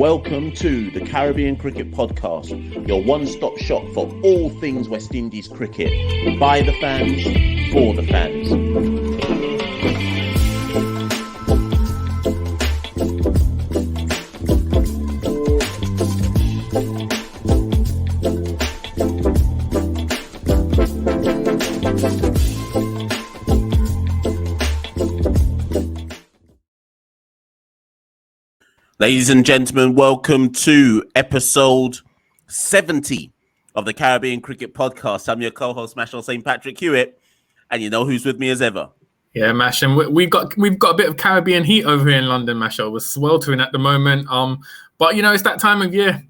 Welcome to the Caribbean Cricket Podcast, your one-stop shop for all things West Indies cricket. By the fans, for the fans. Ladies and gentlemen, welcome to episode 70 of the Caribbean Cricket Podcast. I'm your co-host, Mashal St. Patrick Hewitt, and you know who's with me as ever. Yeah, Mash, and we've got a bit of Caribbean heat over here in London, Mashal. We're sweltering at the moment. But you know, it's that time of year,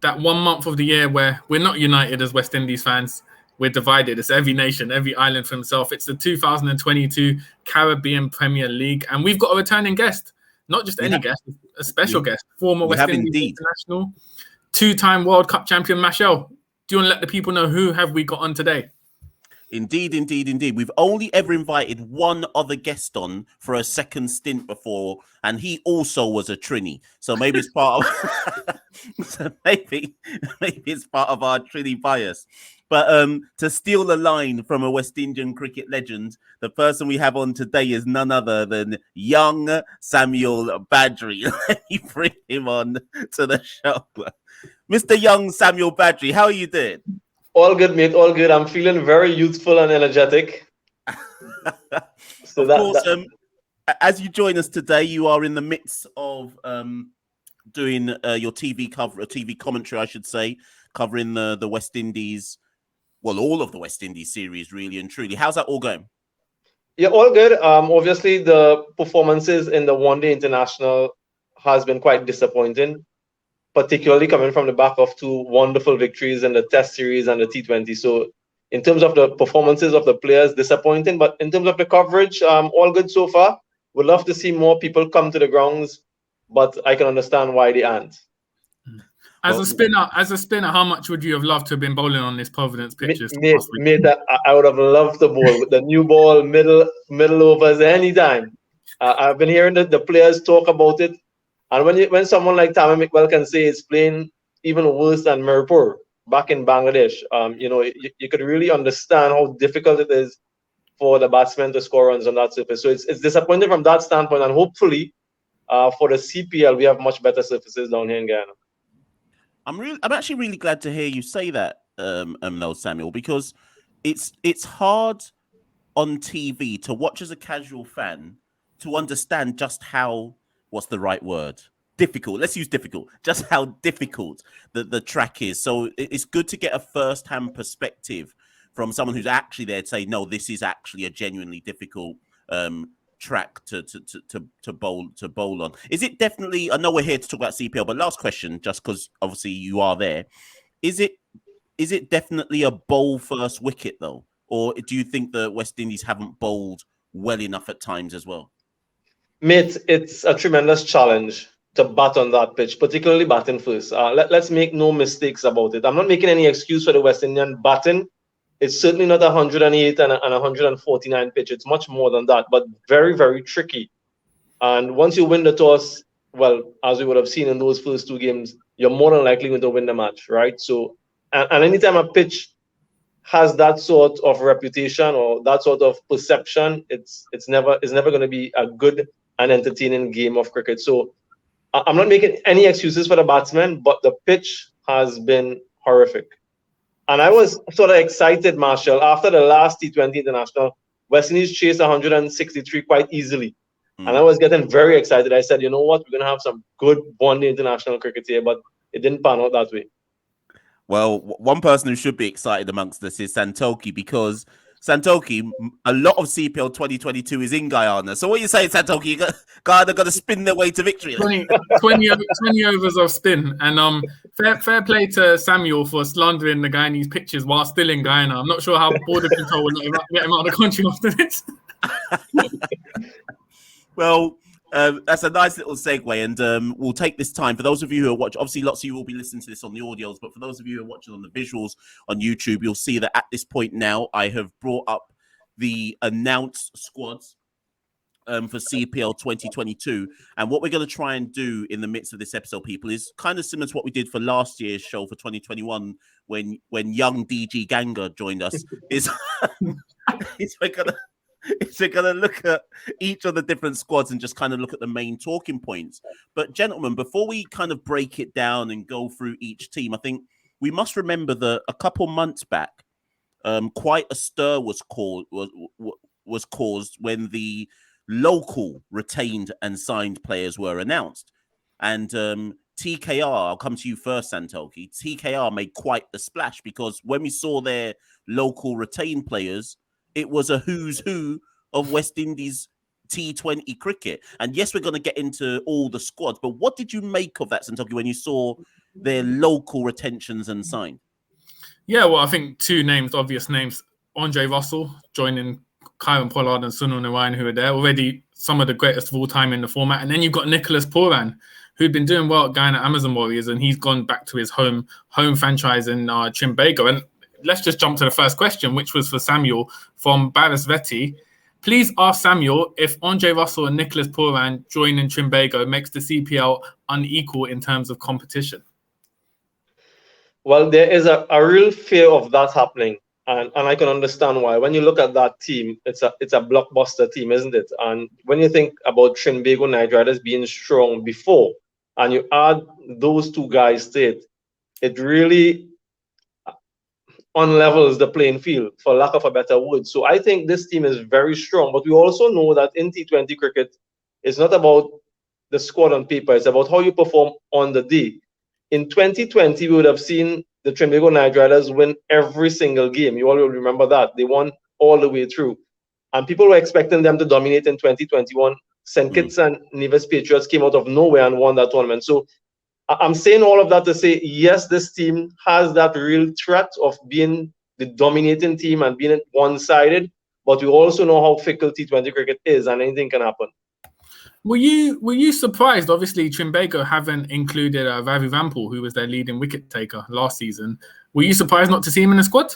that 1 month of the year where we're not united as West Indies fans. We're divided. It's every nation, every island for himself. It's the 2022 Caribbean Premier League, and we've got a returning guest. Not just any guest, a special guest, former West Indies international, two-time World Cup champion, Mashal. Do you want to let the people know who have we got on today? Indeed. We've only ever invited one other guest on for a second stint before, and he also was a Trini. So maybe it's part of maybe it's part of our Trini bias. But to steal the line from a West Indian cricket legend, the person we have on today is none other than young Samuel Badree. Let me bring him on to the show. Mr. Young Samuel Badree, how are you doing? All good, mate. All good. I'm feeling very youthful and energetic. As you join us today, you are in the midst of doing your TV commentary, I should say, covering the West Indies. Well, all of the West Indies series, really and truly. How's that all going? Yeah, all good. Obviously, the performances in the one-day international has been quite disappointing, particularly coming from the back of two wonderful victories in the Test series and the T20. So, in terms of the performances of the players, disappointing. But in terms of the coverage, all good so far. Would love to see more people come to the grounds, but I can understand why they aren't. As a spinner, how much would you have loved to have been bowling on this Providence pitch? Mate, I would have loved to bowl with the new ball, middle overs anytime. I've been hearing the players talk about it, and when someone like Tammy McWell can say it's playing even worse than Mirpur back in Bangladesh, you could really understand how difficult it is for the batsmen to score runs on that surface. So it's disappointing from that standpoint, and hopefully, for the CPL, we have much better surfaces down here in Guyana. I'm actually really glad to hear you say that, though, Samuel, because it's hard on TV to watch as a casual fan to understand just how, what's the right word? Difficult. Let's use difficult. Just how difficult the track is. So it's good to get a first-hand perspective from someone who's actually there to say, no, this is actually a genuinely difficult track to bowl on. Is it definitely, I know we're here to talk about CPL, but last question, just because obviously you are there, is it definitely a bowl first wicket though, or do you think the West Indies haven't bowled well enough at times as well? Mate, it's a tremendous challenge to bat on that pitch, particularly batting first. Let's make no mistakes about it. I'm not making any excuse for the West Indian batting. It's certainly not 108 and 149 pitch. It's much more than that, but very, very tricky. And once you win the toss, well, as we would have seen in those first two games, you're more than likely going to win the match, right? So, and anytime a pitch has that sort of reputation or that sort of perception, it's never going to be a good and entertaining game of cricket. So, I'm not making any excuses for the batsmen, but the pitch has been horrific. And I was sort of excited, Marshall. After the last T20 international, West Indies chased 163 quite easily. And I was getting very excited. I said, you know what? We're going to have some good one-day international cricket here, but it didn't pan out that way. Well, one person who should be excited amongst us is Santoki, because Santoki, a lot of CPL 2022 is in Guyana. So what are you saying, Santoki? Guyana got to spin their way to victory. 20 overs of spin. And fair play to Samuel for slandering the Guyanese pitches while still in Guyana. I'm not sure how border control will get him out of the country after this. Well, that's a nice little segue, and we'll take this time. For those of you who are watching, obviously lots of you will be listening to this on the audios, but for those of you who are watching on the visuals on YouTube, you'll see that at this point now, I have brought up the announced squads for CPL 2022. And what we're going to try and do in the midst of this episode, people, is kind of similar to what we did for last year's show for 2021 when young DG Ganga joined us. is we're gonna look at each of the different squads and just kind of look at the main talking points. But gentlemen, before we kind of break it down and go through each team, I think we must remember that a couple months back, quite a stir was caused when the local retained and signed players were announced. And TKR, I'll come to you first, Santoki. TKR made quite the splash because when we saw their local retained players, it was a who's who of West Indies T20 cricket. And yes, we're going to get into all the squads, but what did you make of that, Santoki, when you saw their local retentions and signed? Yeah, well, I think two names, obvious names, Andre Russell joining Kyron Pollard and Sunil Narayan, who are there already, some of the greatest of all time in the format. And then you've got Nicholas Pooran, who'd been doing well at Guyana Amazon Warriors, and he's gone back to his home franchise in Trinbago. And let's just jump to the first question, which was for Samuel from Barasveti. Please ask Samuel if Andre Russell and Nicholas Pooran joining Trinbago makes the CPL unequal in terms of competition. Well, there is a real fear of that happening. And I can understand why. When you look at that team, it's a blockbuster team, isn't it? And when you think about Trinbago Night Riders being strong before, and you add those two guys to it, it really unlevels the playing field, for lack of a better word. So I think this team is very strong. But we also know that in T20 cricket, it's not about the squad on paper. It's about how you perform on the day. In 2020, we would have seen the Trinbago Night Riders win every single game. You all will remember that. They won all the way through. And people were expecting them to dominate in 2021. St. Kitts and Nevis Patriots came out of nowhere and won that tournament. So I'm saying all of that to say, yes, this team has that real threat of being the dominating team and being one-sided, but we also know how fickle T20 cricket is and anything can happen. Were you surprised? Obviously, Trinbago haven't included Ravi Rampal, who was their leading wicket taker last season. Were you surprised not to see him in the squad?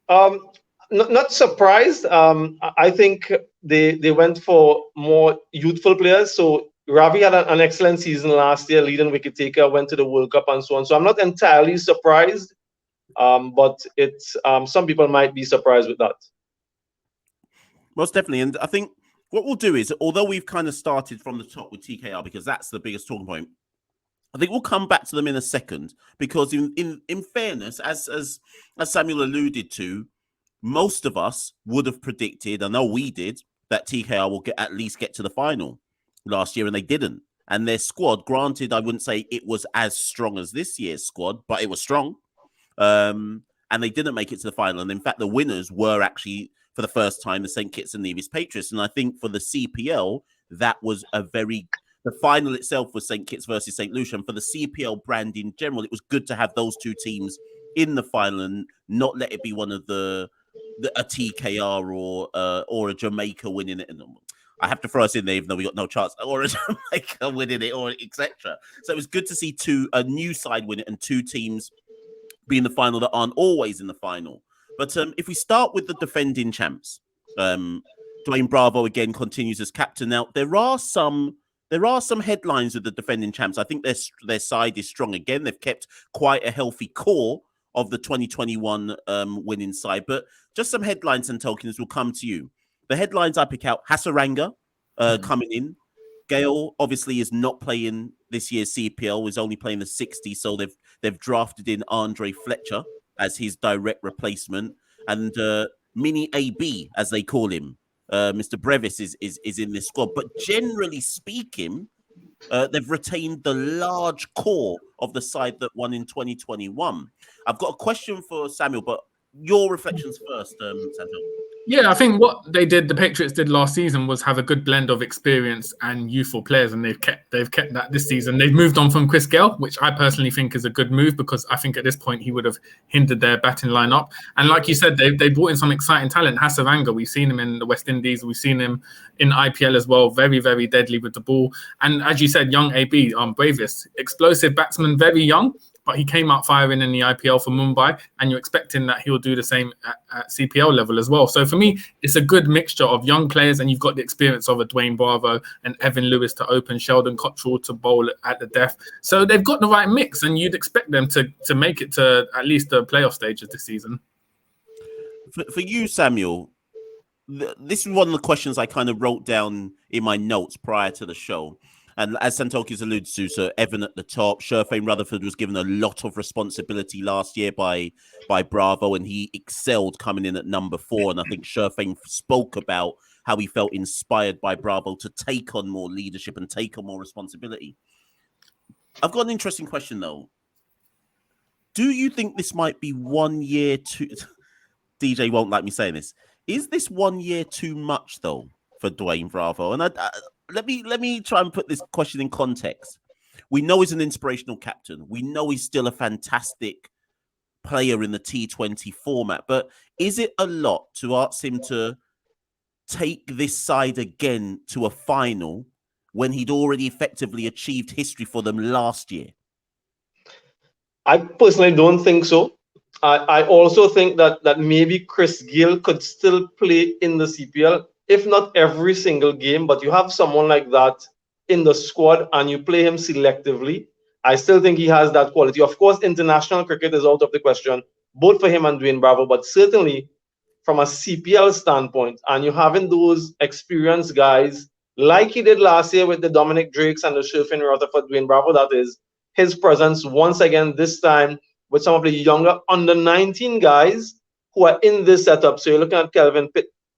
Not surprised. I think they went for more youthful players. So Ravi had an excellent season last year, leading wicket taker, went to the World Cup and so on. So I'm not entirely surprised, but it's some people might be surprised with that. Most definitely. And I think what we'll do is, although we've kind of started from the top with TKR, because that's the biggest talking point, I think we'll come back to them in a second, because in fairness, as Samuel alluded to, most of us would have predicted, I know we did, that TKR will at least get to the final last year, and they didn't. And their squad, granted, I wouldn't say it was as strong as this year's squad, but it was strong. And they didn't make it to the final. And in fact, the winners were actually, for the first time, the St. Kitts and Nevis Patriots. And I think for the CPL, that was the final itself was St. Kitts versus St. Lucia. And for the CPL brand in general, it was good to have those two teams in the final and not let it be one of a TKR or a Jamaica winning it. I have to throw us in there, even though we got no chance, or a Jamaica winning it, or etc. So it was good to see a new side win it and two teams be in the final that aren't always in the final. But if we start with the defending champs, Dwayne Bravo again continues as captain. Now there are some headlines with the defending champs. I think their side is strong again. They've kept quite a healthy core of the 2021 winning side. But just some headlines and tokens will come to you. The headlines I pick out: Hasaranga coming in. Gale obviously is not playing this year's CPL, is only playing the 60, so they've drafted in Andre Fletcher as his direct replacement, and Mini AB, as they call him, Mr. Brevis is in this squad. But generally speaking, they've retained the large core of the side that won in 2021. I've got a question for Samuel, but your reflections first, Samuel. Yeah, I think what the Patriots did last season was have a good blend of experience and youthful players, and they've kept that this season. They've moved on from Chris Gale, which I personally think is a good move, because I think at this point he would have hindered their batting lineup. And like you said, they brought in some exciting talent. Hasaranga, we've seen him in the West Indies, we've seen him in IPL as well, very, very deadly with the ball. And as you said, young AB, Bravis, explosive batsman, very young, but he came out firing in the IPL for Mumbai, and you're expecting that he'll do the same at CPL level as well. So for me, it's a good mixture of young players, and you've got the experience of a Dwayne Bravo and Evan Lewis to open, Sheldon Cottrell to bowl at the death. So they've got the right mix, and you'd expect them to make it to at least the playoff stages this season. For you, Samuel, this is one of the questions I kind of wrote down in my notes prior to the show. And as Santoki's alluded to, so Evan at the top, Sherfane Rutherford was given a lot of responsibility last year by Bravo, and he excelled coming in at number 4. And I think Sherfane spoke about how he felt inspired by Bravo to take on more leadership and take on more responsibility. I've got an interesting question, though. Do you think this might be 1 year too... DJ won't like me saying this. Is this 1 year too much, though, for Dwayne Bravo? And let me try and put this question in context. We know he's an inspirational captain. We know he's still a fantastic player in the T20 format. But is it a lot to ask him to take this side again to a final when he'd already effectively achieved history for them last year? I personally don't think so. I also think that maybe Chris Gayle could still play in the CPL, if not every single game, but you have someone like that in the squad and you play him selectively. I still think he has that quality. Of course, international cricket is out of the question, both for him and Dwayne Bravo, but certainly from a CPL standpoint, and you having those experienced guys like he did last year with the Dominic Drakes and the Sherfane Rutherford, Dwayne Bravo, that is his presence once again, this time with some of the younger under 19 guys who are in this setup. So you're looking at Kelvin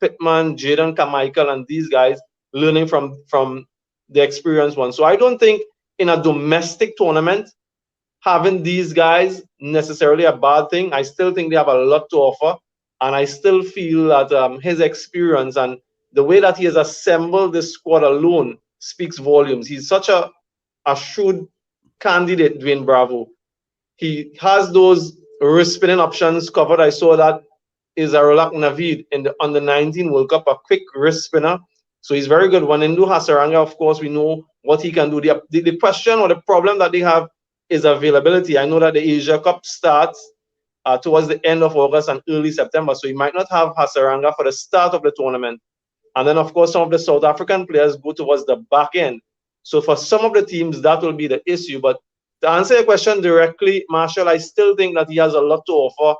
Pittman, Jaden Carmichael, and these guys learning from the experienced ones. So I don't think in a domestic tournament, having these guys necessarily a bad thing. I still think they have a lot to offer. And I still feel that his experience and the way that he has assembled this squad alone speaks volumes. He's such a shrewd candidate, Dwayne Bravo. He has those wrist spinning options covered. I saw that Izarulak Naveed in the under 19 World Cup, a quick wrist spinner. So he's very good. Wanindu Hasaranga, of course, we know what he can do. The question or the problem that they have is availability. I know that the Asia Cup starts towards the end of August and early September. So he might not have Hasaranga for the start of the tournament. And then, of course, some of the South African players go towards the back end. So for some of the teams, that will be the issue. But to answer your question directly, Marshall, I still think that he has a lot to offer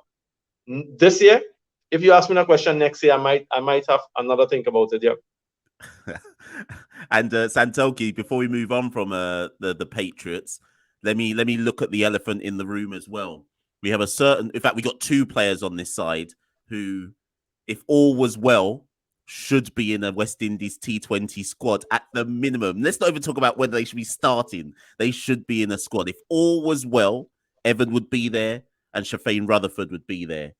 this year. If you ask me that question next year, I might have another think about it. Yeah. And Santoki, before we move on from the Patriots, let me look at the elephant in the room as well. We have in fact, we got 2 players on this side who, if all was well, should be in a West Indies T20 squad at the minimum. Let's not even talk about whether they should be starting. They should be in a squad. If all was well, Evan would be there and Sherfane Rutherford would be there.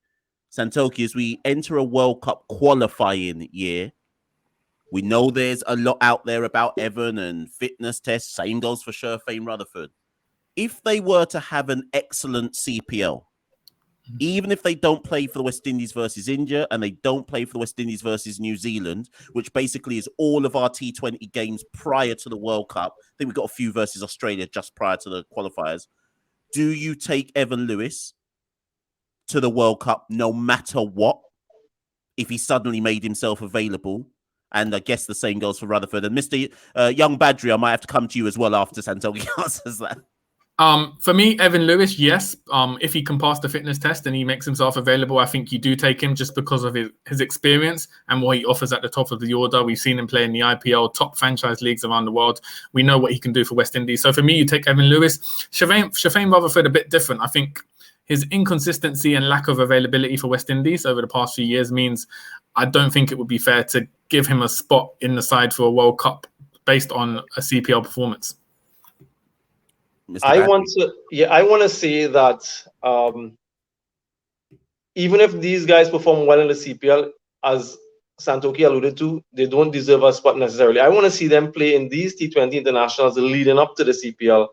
Santoki, as we enter a World Cup qualifying year, we know there's a lot out there about Evan and fitness tests. Same goes for Sherfane Rutherford. If they were to have an excellent CPL, even if they don't play for the West Indies versus India and they don't play for the West Indies versus New Zealand, which basically is all of our T20 games prior to the World Cup. I think we've got a few versus Australia just prior to the qualifiers. Do you take Evan Lewis to the World Cup no matter what, if he suddenly made himself available? And I guess the same goes for Rutherford. And Mr. Young Badree, I might have to come to you as well after Santoki answers that. For me, Evan Lewis, yes. If he can pass the fitness test and he makes himself available, I think you do take him just because of his experience and what he offers at the top of the order. We've seen him play in the IPL, top franchise leagues around the world. We know what he can do for West Indies. So for me, you take Evan Lewis. Sherfane Rutherford, a bit different. I think his inconsistency and lack of availability for West Indies over the past few years means I don't think it would be fair to give him a spot in the side for a World Cup based on a CPL performance. I want to say that even if these guys perform well in the CPL, as Santoki alluded to, they don't deserve a spot necessarily. I want to see them play in these T20 internationals leading up to the CPL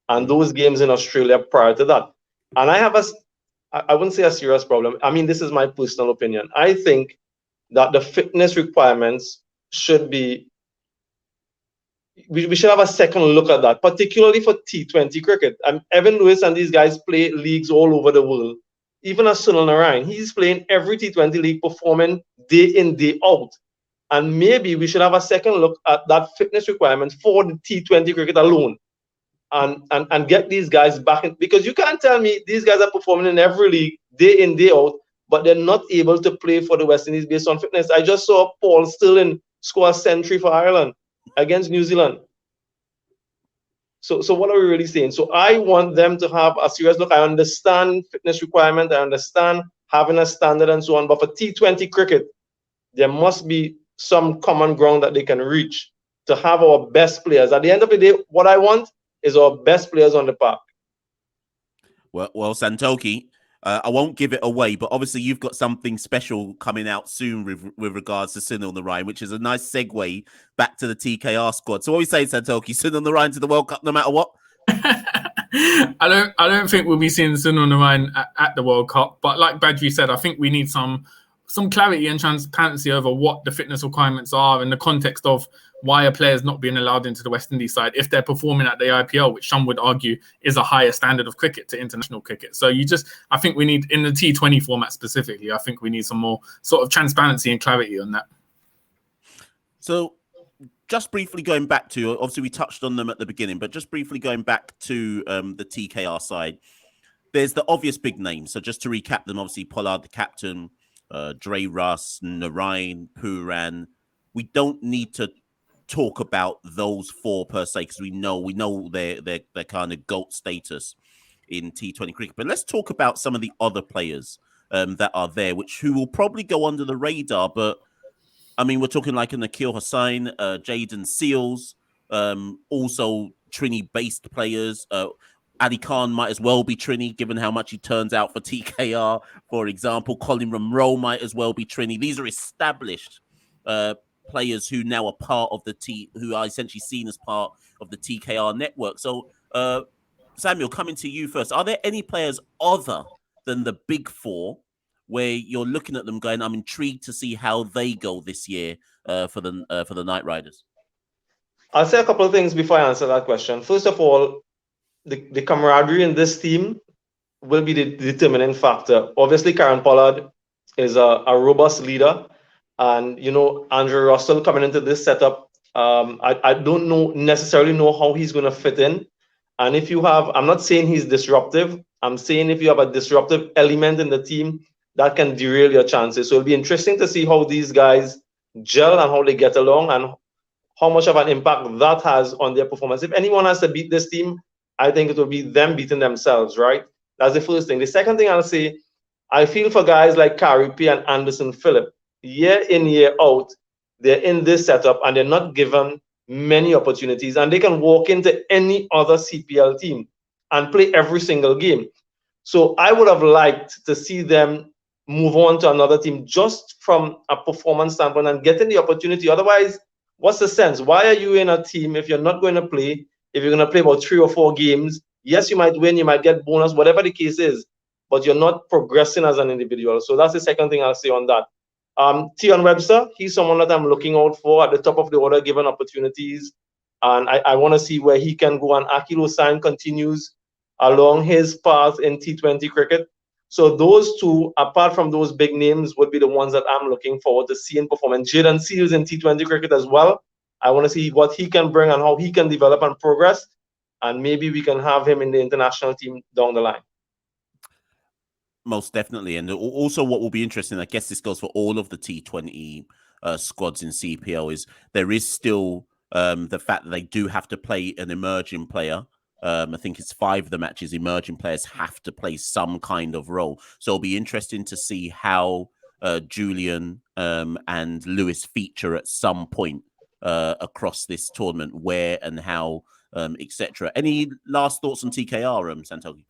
and those games in Australia prior to that. And I have I wouldn't say a serious problem. I mean, this is my personal opinion. I think that the fitness requirements should be we should have a second look at that, particularly for T20 cricket. Evan Lewis and these guys play leagues all over the world. Even as Sunil Narayan, he's playing every T20 league, performing day in, day out. And maybe we should have a second look at that fitness requirement for the T20 cricket alone, and get these guys back in, because you can't tell me these guys are performing in every league day in, day out, but they're not able to play for the West Indies based on fitness. I just saw Paul Stirling score a century for Ireland against New Zealand. So what are we really saying? So I want them to have a serious look. I understand fitness requirement. I understand having a standard and so on. But for T20 cricket, there must be some common ground that they can reach to have our best players. At the end of the day, what I want is our best players on the park. Well, Santoki, I won't give it away, but obviously you've got something special coming out soon with regards to Sunil Narayan, which is a nice segue back to the TKR squad. So what are we saying, Santoki? Sunil Narayan to the World Cup no matter what? I don't think we'll be seeing Sunil Narayan at the World Cup, but like Badree said, I think we need some clarity and transparency over what the fitness requirements are in the context of why a player is not being allowed into the West Indies side if they're performing at the IPL, which some would argue is a higher standard of cricket to international cricket. So I think we need, in the T20 format specifically, I think we need some more sort of transparency and clarity on that. So just briefly going back to, obviously we touched on them at the beginning, but just briefly going back to the TKR side, there's the obvious big names. So just to recap them, obviously Pollard, the captain, Dre Russ, Narayan, Puran. We don't need to talk about those four per se, because we know their kind of GOAT status in T20 cricket. But let's talk about some of the other players that are there, who will probably go under the radar. But I mean, we're talking like a Nikhil Hussain, Jaden Seals, also Trini-based players. Ali Khan might as well be Trini, given how much he turns out for TKR, for example. Colin Munro might as well be Trini. These are established players who now are part of who are essentially seen as part of the TKR network. So, Samuel, coming to you first, are there any players other than the big four where you're looking at them going, I'm intrigued to see how they go this year for the Knight Riders? I'll say a couple of things before I answer that question. First of all, the camaraderie in this team will be the determining factor. Obviously, Karen Pollard is a robust leader. And, Andrew Russell coming into this setup, I don't necessarily know how he's going to fit in. And if you have, I'm not saying he's disruptive. I'm saying if you have a disruptive element in the team, that can derail your chances. So it'll be interesting to see how these guys gel and how they get along and how much of an impact that has on their performance. If anyone has to beat this team, I think it will be them beating themselves, right? That's the first thing. The second thing I'll say, I feel for guys like Karipi and Anderson Phillip. Year in, year out, they're in this setup and they're not given many opportunities, and they can walk into any other CPL team and play every single game. So I would have liked to see them move on to another team just from a performance standpoint and getting the opportunity. Otherwise, what's the sense? Why are you in a team if you're not going to play? If you're going to play about 3 or 4 games, yes, you might win, you might get bonus, whatever the case is, but you're not progressing as an individual. So that's the second thing I'll say on that. Tion Webster, he's someone that I'm looking out for at the top of the order, given opportunities. And I want to see where he can go. And Akil Hussain continues along his path in T20 cricket. So those two, apart from those big names, would be the ones that I'm looking forward to seeing perform. And Jaden Seals in T20 cricket as well. I want to see what he can bring and how he can develop and progress. And maybe we can have him in the international team down the line. Most definitely. And also what will be interesting, I guess this goes for all of the T20 squads in CPL, is there is still the fact that they do have to play an emerging player. I think it's 5 of the matches, emerging players have to play some kind of role. So it'll be interesting to see how Julian and Lewis feature at some point across this tournament, where and how, etc. Any last thoughts on TKR, Santoki?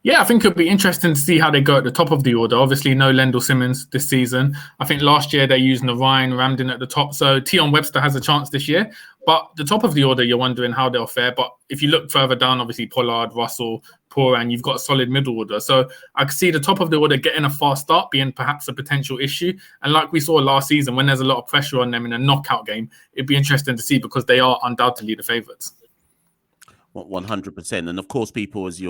Yeah, I think it'll be interesting to see how they go at the top of the order. Obviously, no Lendl Simmons this season. I think last year they used Narayan, Ramden at the top. So Tion Webster has a chance this year. But the top of the order, you're wondering how they'll fare. But if you look further down, obviously Pollard, Russell, Poran, you've got a solid middle order. So I could see the top of the order getting a fast start being perhaps a potential issue. And like we saw last season, when there's a lot of pressure on them in a knockout game, it'd be interesting to see because they are undoubtedly the favourites. 100%. And of course, people, if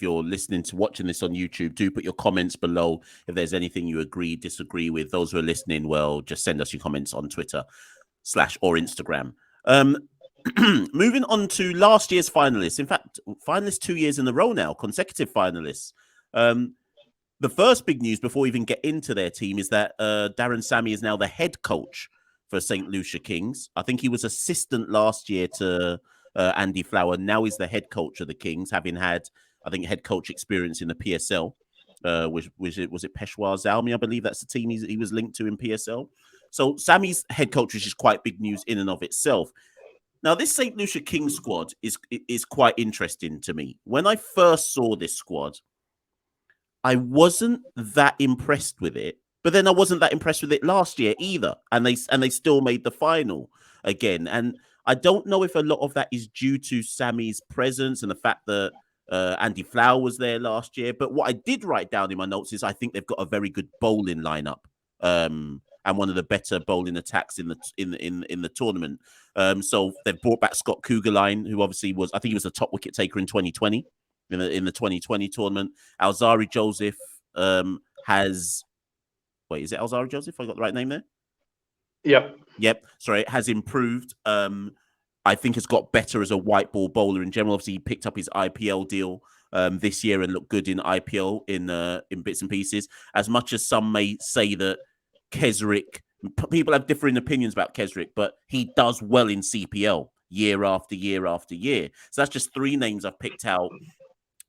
you're listening to watching this on YouTube, do put your comments below if there's anything you agree, disagree with. Those who are listening, well, just send us your comments on Twitter / or Instagram. Moving on to last year's finalists. In fact, finalists 2 years in a row now, consecutive finalists. The first big news before we even get into their team is that Darren Sammy is now the head coach for St. Lucia Kings. I think he was assistant last year to Andy Flower. Now he's the head coach of the Kings, having had, I think, head coach experience in the PSL. Was it Peshawar Zalmi? I believe that's the team he was linked to in PSL. So Sammy's head coach, which is quite big news in and of itself. Now, this St. Lucia Kings squad is quite interesting to me. When I first saw this squad, I wasn't that impressed with it, but then I wasn't that impressed with it last year either, and they still made the final again. And I don't know if a lot of that is due to Sammy's presence and the fact that Andy Flower was there last year. But what I did write down in my notes is I think they've got a very good bowling lineup, and one of the better bowling attacks in the tournament. So they've brought back Scott Kugelheim, who obviously was, I think he was the top wicket taker in 2020 in the 2020 tournament. Alzari Joseph has. Wait, is it Alzari Joseph? I got the right name there? Yep. Sorry, has improved. I think has got better as a white ball bowler in general. Obviously, he picked up his IPL deal this year and looked good in IPL in bits and pieces. As much as some may say that Kesrick, people have differing opinions about Kesrick, but he does well in CPL year after year after year. So that's just three names I've picked out.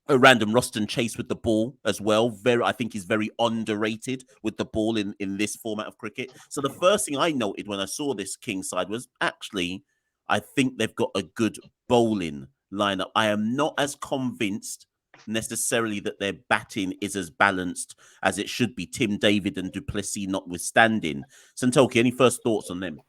A random Roston Chase with the ball as well. I think he's very underrated with the ball in this format of cricket. So the first thing I noted when I saw this Kings side was actually, I think they've got a good bowling lineup. I am not as convinced necessarily that their batting is as balanced as it should be. Tim David and Duplessis notwithstanding. Santoki, any first thoughts on them?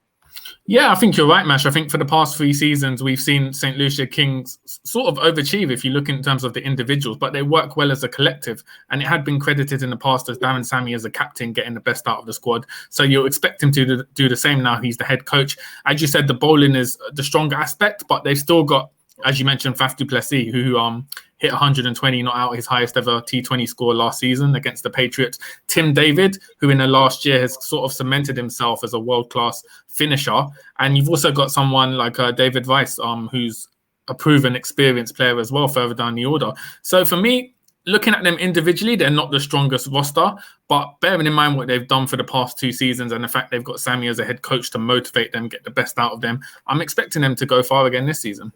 Yeah, I think you're right, Mash. I think for the past 3 seasons, we've seen St. Lucia Kings sort of overachieve if you look in terms of the individuals, but they work well as a collective. And it had been credited in the past as Darren Sammy as a captain getting the best out of the squad. So you'll expect him to do the same now. He's the head coach. As you said, the bowling is the stronger aspect, but they've still got, as you mentioned, Faf du Plessis, who hit 120, not out his highest ever T20 score last season against the Patriots. Tim David, who in the last year has sort of cemented himself as a world-class finisher. And you've also got someone like David Weiss, who's a proven, experienced player as well, further down the order. So for me, looking at them individually, they're not the strongest roster, but bearing in mind what they've done for the past 2 seasons and the fact they've got Sammy as a head coach to motivate them, get the best out of them, I'm expecting them to go far again this season.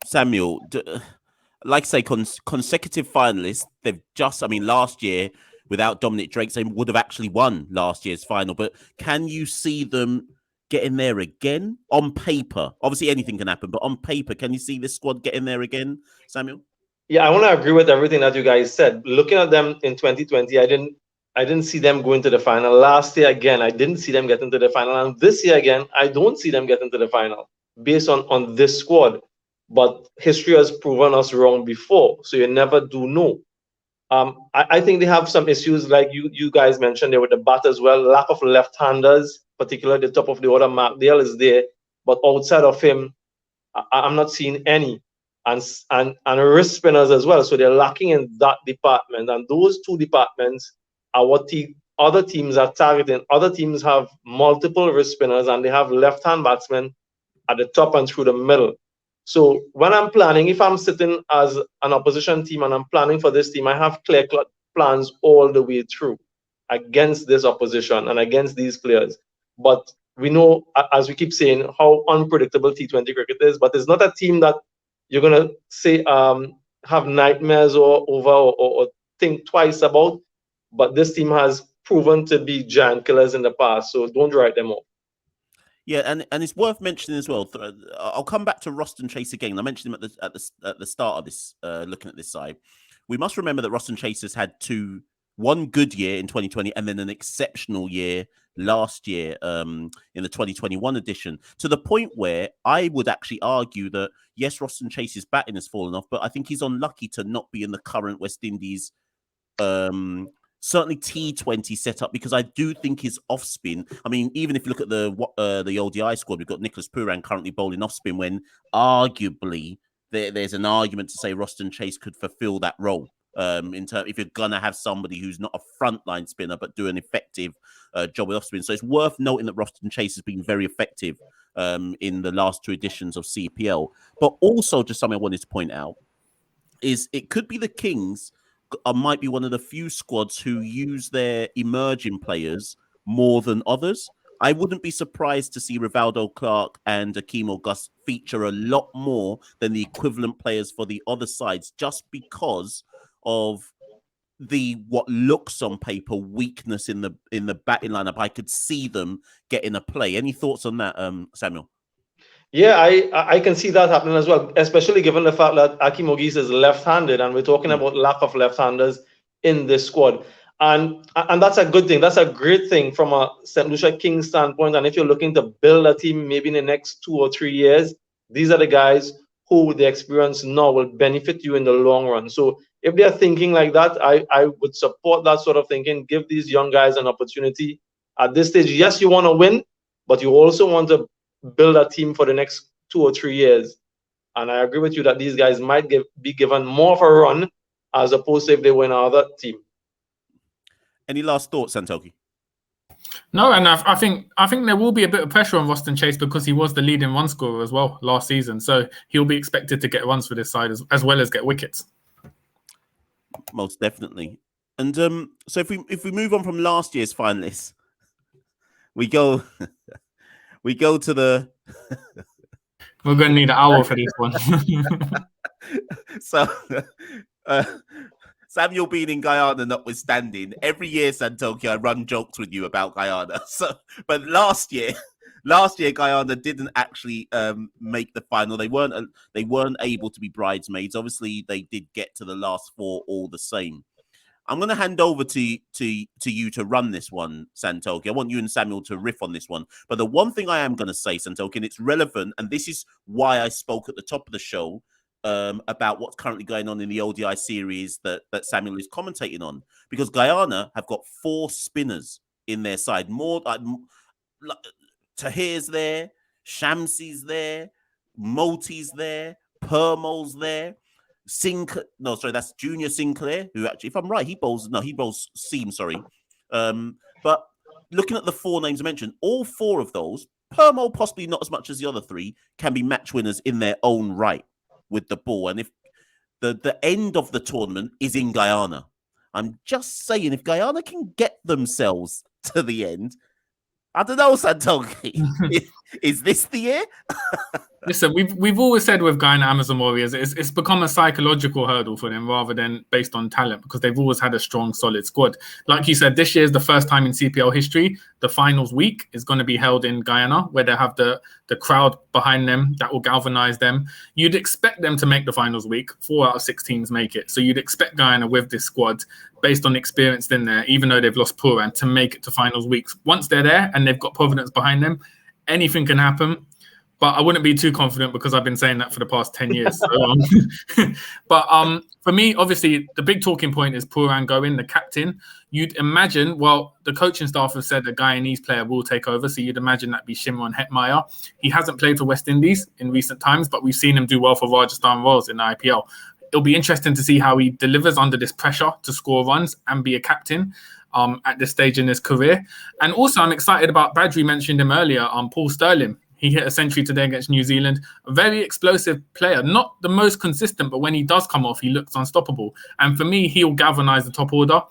Samuel, like I say, consecutive finalists. They've just, last year, without Dominic Drakes, they would have actually won last year's final. But can you see them getting there again on paper? Obviously, anything can happen, but on paper, can you see this squad getting there again, Samuel? Yeah, I want to agree with everything that you guys said. Looking at them in 2020, I didn't see them going to the final. Last year, again, I didn't see them getting to the final. And this year, again, I don't see them getting to the final based on this squad. But history has proven us wrong before, so you never do know. I think they have some issues, like you guys mentioned there with the bat as well. Lack of left-handers, particularly the top of the order. Mark Dale is there, but outside of him, I'm not seeing any. And wrist spinners as well. So they're lacking in that department. And those 2 departments are what other teams are targeting. Other teams have multiple wrist spinners and they have left-hand batsmen at the top and through the middle. So when I'm planning, if I'm sitting as an opposition team and I'm planning for this team, I have clear-cut plans all the way through against this opposition and against these players. But we know, as we keep saying, how unpredictable T20 cricket is. But it's not a team that you're going to say have nightmares or think twice about. But this team has proven to be giant killers in the past, so don't write them off. Yeah, and it's worth mentioning as well. I'll come back to Roston Chase again. I mentioned him at the start of this, looking at this side. We must remember that Roston Chase has had one good year in 2020 and then an exceptional year last year in the 2021 edition, to the point where I would actually argue that, yes, Roston Chase's batting has fallen off, but I think he's unlucky to not be in the current West Indies certainly T20 setup, because I do think his off spin. I mean, even if you look at the ODI squad, we've got Nicholas Pooran currently bowling off spin, when arguably there's an argument to say Roston Chase could fulfill that role. If you're gonna have somebody who's not a frontline spinner but do an effective job with off spin, so it's worth noting that Roston Chase has been very effective in the last 2 editions of CPL. But also, just something I wanted to point out is it could be the Kings might be one of the few squads who use their emerging players more than others. I wouldn't be surprised to see Rivaldo Clark and Akeem August feature a lot more than the equivalent players for the other sides, just because of what looks on paper weakness in the batting lineup. I could see them getting a play. Any thoughts on that, Samuel? Yeah, I can see that happening as well, especially given the fact that Akeem Ogis is left-handed, and we're talking about lack of left-handers in this squad. And that's a good thing. That's a great thing from a St. Lucia Kings standpoint. And if you're looking to build a team maybe in the next 2 or 3 years, these are the guys who, with the experience now, will benefit you in the long run. So if they're thinking like that, I would support that sort of thinking. Give these young guys an opportunity. At this stage, yes, you want to win, but you also want to build a team for the next 2 or 3 years. And I agree with you that these guys might be given more of a run as opposed to if they were in another team. Any last thoughts, Santoki? No, and I think there will be a bit of pressure on Roston Chase because he was the leading run scorer as well last season. So he'll be expected to get runs for this side as well as get wickets. Most definitely. And so if we move on from last year's finalists, we go to the. We're going to need an hour for this one. So, Samuel being in Guyana notwithstanding, every year, Santoki, I run jokes with you about Guyana. But last year Guyana didn't actually make the final. They weren't able to be bridesmaids. Obviously, they did get to the last 4 all the same. I'm going to hand over to you to run this one, Santoki. I want you and Samuel to riff on this one. But the one thing I am going to say, Santoki, and it's relevant, and this is why I spoke at the top of the show about what's currently going on in the ODI series that Samuel is commentating on, because Guyana have got 4 spinners in their side. More like Tahir's there, Shamsi's there, Moti's there, Permo's there. That's Junior Sinclair, who actually, if I'm right, he bowls seam, sorry. But looking at the 4 names I mentioned, all 4 of those, Permo possibly not as much as the other 3, can be match winners in their own right with the ball. And if the end of the tournament is in Guyana, I'm just saying, if Guyana can get themselves to the end, I don't know, Santoki. Is this the year? Listen, we've always said with Guyana Amazon Warriors, it's become a psychological hurdle for them rather than based on talent, because they've always had a strong, solid squad. Like you said, this year is the first time in CPL history the finals week is going to be held in Guyana, where they have the crowd behind them that will galvanize them. You'd expect them to make the finals week. 4 out of 6 teams make it. So you'd expect Guyana with this squad, based on experience in there, even though they've lost Pooran, to make it to finals weeks. Once they're there and they've got Providence behind them, anything can happen. But I wouldn't be too confident because I've been saying that for the past 10 years. But for me, obviously, the big talking point is Pooran going, the captain. You'd imagine, well, the coaching staff have said a Guyanese player will take over. So you'd imagine that'd be Shimron Hitmayer. He hasn't played for West Indies in recent times, but we've seen him do well for Rajasthan Royals in the IPL. It'll be interesting to see how he delivers under this pressure to score runs and be a captain at this stage in his career. And also, I'm excited about Badree, mentioned him earlier, Paul Sterling. He hit a century today against New Zealand. A very explosive player. Not the most consistent, but when he does come off, he looks unstoppable. And for me, he'll galvanize the top order.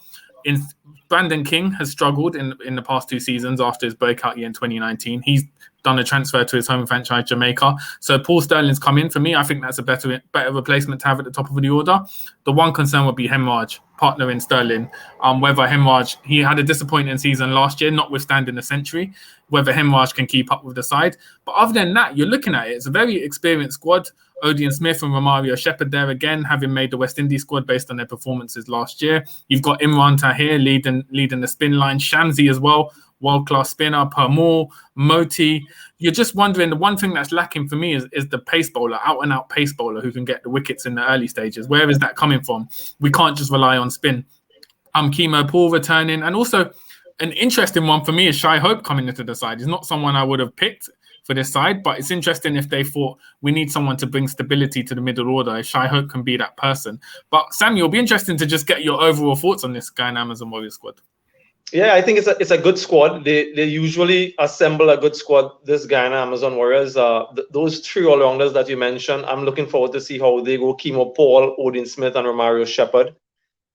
Brandon King has struggled in the past 2 seasons after his breakout year in 2019. He's done a transfer to his home franchise, Jamaica. So Paul Sterling's come in. For me, I think that's a better replacement to have at the top of the order. The one concern would be Hemraj, partner in Sterling. Whether Hemraj, he had a disappointing season last year, notwithstanding the century, whether Hemraj can keep up with the side. But other than that, you're looking at it, it's a very experienced squad. Odean Smith and Romario Shepherd there again, having made the West Indies squad based on their performances last year. You've got Imran Tahir leading the spin line, Shamsi as well, world-class spinner, Permul, Moti. You're just wondering, the one thing that's lacking for me is the pace bowler, out-and-out pace bowler who can get the wickets in the early stages. Where is that coming from? We can't just rely on spin. Chemo Paul returning, and also an interesting one for me is Shai Hope coming into the side. He's not someone I would have picked for this side, but it's interesting if they thought we need someone to bring stability to the middle order. Shai Hope can be that person. But Sammy, it'll be interesting to just get your overall thoughts on this Guyana Amazon Warriors squad. Yeah, I think it's a good squad. They usually assemble a good squad, this Guyana Amazon Warriors. Those three all-rounders that you mentioned, I'm looking forward to see how they go. Chemo Paul, Odean Smith, and Romario Shepherd.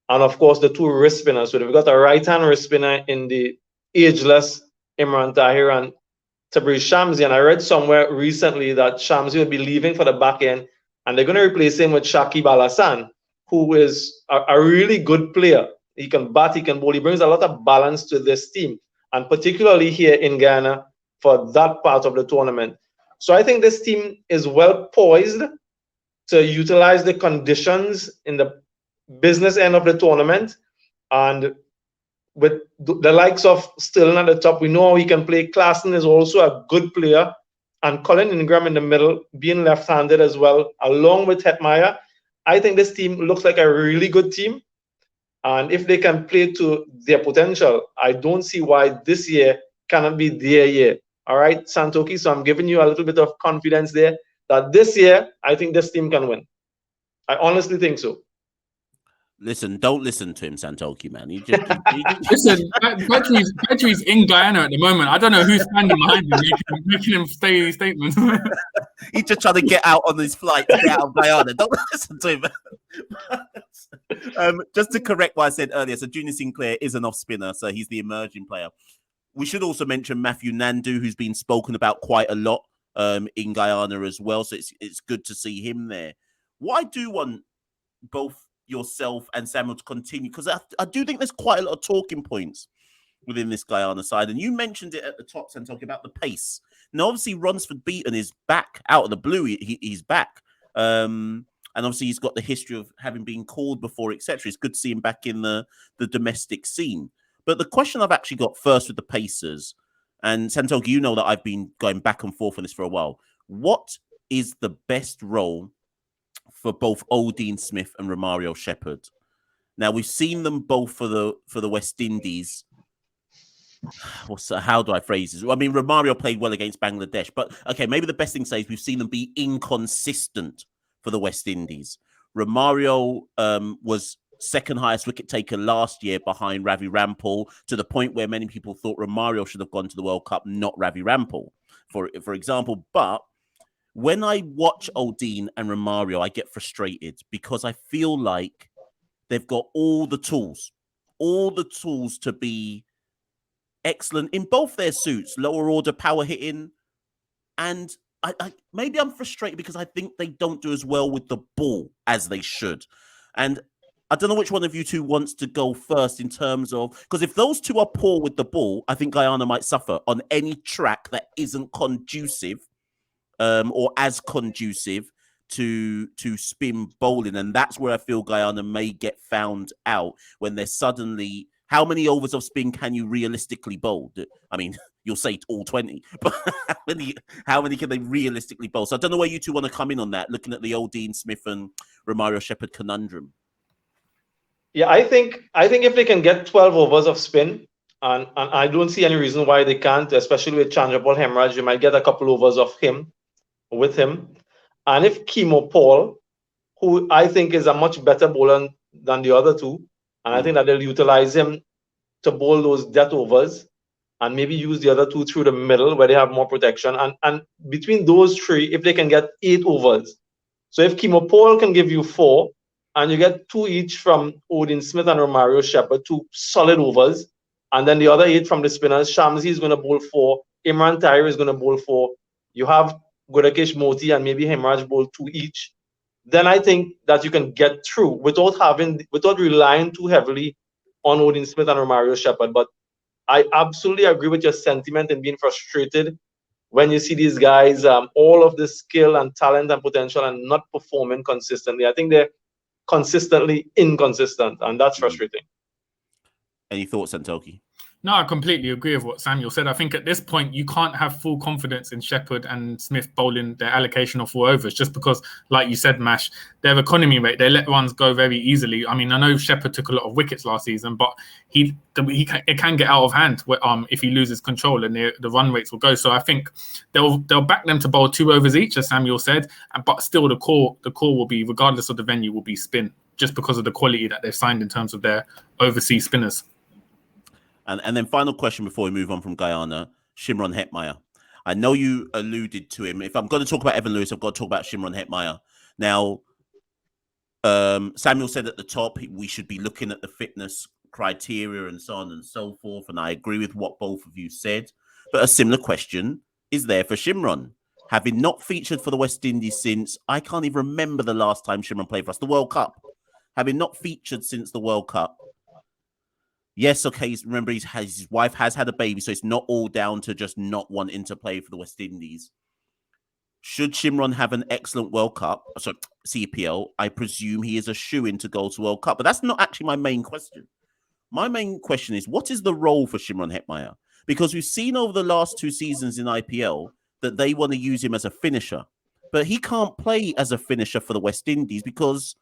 And of course, the two wrist spinners. So we've got a right-hand wrist spinner in the ageless Imran Tahir and Tabriz Shamsi. And I read somewhere recently that Shamsi will be leaving for the back end, and they're going to replace him with Shakib Al Hassan, who is a really good player. He can bat, he can bowl. He brings a lot of balance to this team, and particularly here in Guyana for that part of the tournament. So I think this team is well poised to utilize the conditions in the business end of the tournament. And with the likes of Sterling at the top, we know he can play. Klassen is also a good player. And Colin Ingram in the middle, being left-handed as well, along with Hitmayer. I think this team looks like a really good team. And if they can play to their potential, I don't see why this year cannot be their year. All right, Santoki. So I'm giving you a little bit of confidence there that this year, I think this team can win. I honestly think so. Listen, don't listen to him, Santoki, man. Listen, Badree's in Guyana at the moment. I don't know who's standing behind him, making him say these statements. He's just trying to get out on his flight to get out of Guyana. Don't listen to him. Just to correct what I said earlier, so Junior Sinclair is an off spinner, so he's the emerging player. We should also mention Matthew Nandu, who's been spoken about quite a lot in Guyana as well. So it's good to see him there. What I do want both yourself and Samuel to continue, because I do think there's quite a lot of talking points within this Guyana side, and you mentioned it at the top, and talking about the pace. Now, obviously, Runsford Beaton is back out of the blue. He's back, and obviously he's got the history of having been called before, etc. It's good to see him back in the domestic scene. But the question I've actually got first with the Pacers, and Santoki, you know that I've been going back and forth on this for a while. What is the best role for both Odean Smith and Romario Shepherd? Now, we've seen them both for the West Indies. How do I phrase this? I mean, Romario played well against Bangladesh, but okay, maybe the best thing to say is we've seen them be inconsistent for the West Indies. Romario was second highest wicket taker last year behind Ravi Rampal, to the point where many people thought Romario should have gone to the World Cup, not Ravi Rampal, for example. But when I watch Odean and Romario, I get frustrated because I feel like they've got all the tools to be excellent in both their suits, lower order power hitting. And I maybe I'm frustrated because I think they don't do as well with the ball as they should. And I don't know which one of you two wants to go first in terms of, because if those two are poor with the ball, I think Guyana might suffer on any track that isn't conducive or as conducive to spin bowling. And that's where I feel Guyana may get found out, when they're suddenly, how many overs of spin can you realistically bowl? I mean, you'll say all 20, but how many can they realistically bowl? So I don't know where you two want to come in on that, looking at the Odean Smith and Romario Shepherd conundrum. Yeah, I think if they can get 12 overs of spin, and I don't see any reason why they can't, especially with Chandrapal Hemraj, you might get a couple overs of him. And if Chemo Paul, who I think is a much better bowler than the other two, and I think that they'll utilize him to bowl those death overs and maybe use the other two through the middle where they have more protection. And between those three, if they can get 8 overs. So if Chemo Paul can give you 4, and you get 2 each from Odean Smith and Romario Shepherd, 2 solid overs, and then the other 8 from the spinners. Shamsi is going to bowl 4, Imran Tahir is going to bowl 4, you have Gudakesh Moti and maybe Hemraj bowl 2 each, then I think that you can get through without relying too heavily on Odin Smith and Romario Shepherd. But I absolutely agree with your sentiment in being frustrated when you see these guys, all of this skill and talent and potential, and not performing consistently. I think they're consistently inconsistent, and that's frustrating. Any thoughts, Santoki? No, I completely agree with what Samuel said. I think at this point, you can't have full confidence in Shepherd and Smith bowling their allocation of 4 overs just because, like you said, Mash, their economy rate, they let runs go very easily. I mean, I know Shepherd took a lot of wickets last season, but it can get out of hand if he loses control, and the run rates will go. So I think they'll back them to bowl 2 overs each, as Samuel said, but still the core will be, regardless of the venue, will be spin, just because of the quality that they've signed in terms of their overseas spinners. And then final question before we move on from Guyana, Shimron Hitmayer. I know you alluded to him. If I'm going to talk about Evan Lewis, I've got to talk about Shimron Hitmayer. Now, Samuel said at the top, we should be looking at the fitness criteria and so on and so forth. And I agree with what both of you said. But a similar question is there for Shimron. Having not featured for the West Indies since, I can't even remember the last time Shimron played for us, the World Cup. Having not featured since the World Cup. Yes, okay, remember his wife has had a baby, so it's not all down to just not wanting to play for the West Indies. Should Shimron have an excellent World Cup, so CPL, I presume he is a shoo-in to go to World Cup. But that's not actually my main question. My main question is, what is the role for Shimron Hitmayer? Because we've seen over the last 2 seasons in IPL that they want to use him as a finisher. But he can't play as a finisher for the West Indies because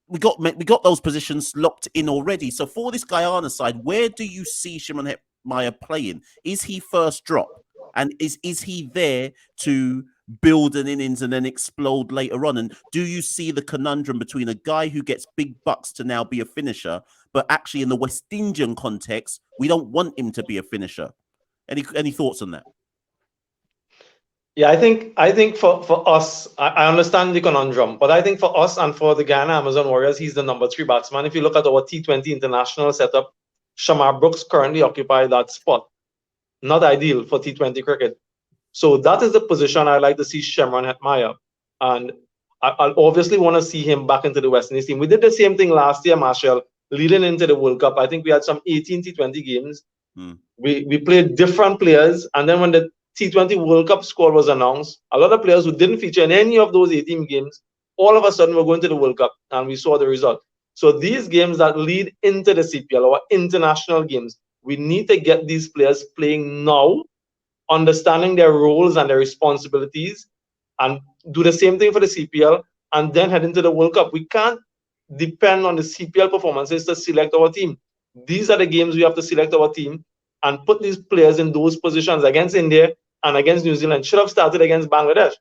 we got those positions locked in already. So for this Guyana side, where do you see Shimron Hitmayer playing? Is he first drop? And is he there to build an innings and then explode later on? And do you see the conundrum between a guy who gets big bucks to now be a finisher, but actually in the West Indian context, we don't want him to be a finisher? Any thoughts on that? Yeah, I think for us, I understand the conundrum, but I think for us and for the Guyana Amazon Warriors, he's the number 3 batsman. If you look at our T20 international setup, Shamar Brooks currently occupies that spot. Not ideal for T20 cricket. So that is the position I like to see Shimron Hitmayer. And I'll obviously want to see him back into the West Indies team. We did the same thing last year, Marshall, leading into the World Cup. I think we had some 18 T20 games. We played different players, and then when the T20 World Cup squad was announced, a lot of players who didn't feature in any of those 18 games, all of a sudden were going to the World Cup, and we saw the result. So these games that lead into the CPL, or international games, we need to get these players playing now, understanding their roles and their responsibilities, and do the same thing for the CPL, and then head into the World Cup. We can't depend on the CPL performances to select our team. These are the games we have to select our team and put these players in those positions against India and against New Zealand. Should have started against Bangladesh.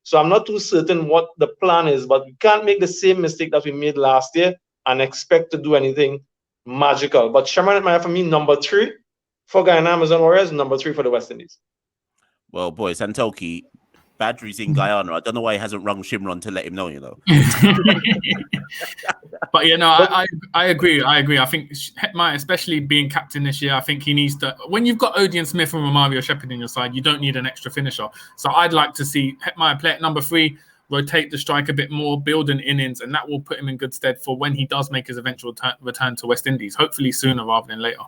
So I'm not too certain what the plan is, but we can't make the same mistake that we made last year and expect to do anything magical. But Shimron Hitmayer, for me, number 3 for Guyana Amazon Warriors, number 3 for the West Indies. Well, boy, Santoki, Badree's in Guyana. I don't know why he hasn't rung Shimron to let him know, you know. But yeah, no, I agree. I think Hitmayer, especially being captain this year, I think he needs to. When you've got Odean Smith and Romario Shepherd in your side, you don't need an extra finisher. So I'd like to see Hitmayer play at number 3, rotate the strike a bit more, build an innings, and that will put him in good stead for when he does make his eventual return to West Indies, hopefully sooner rather than later.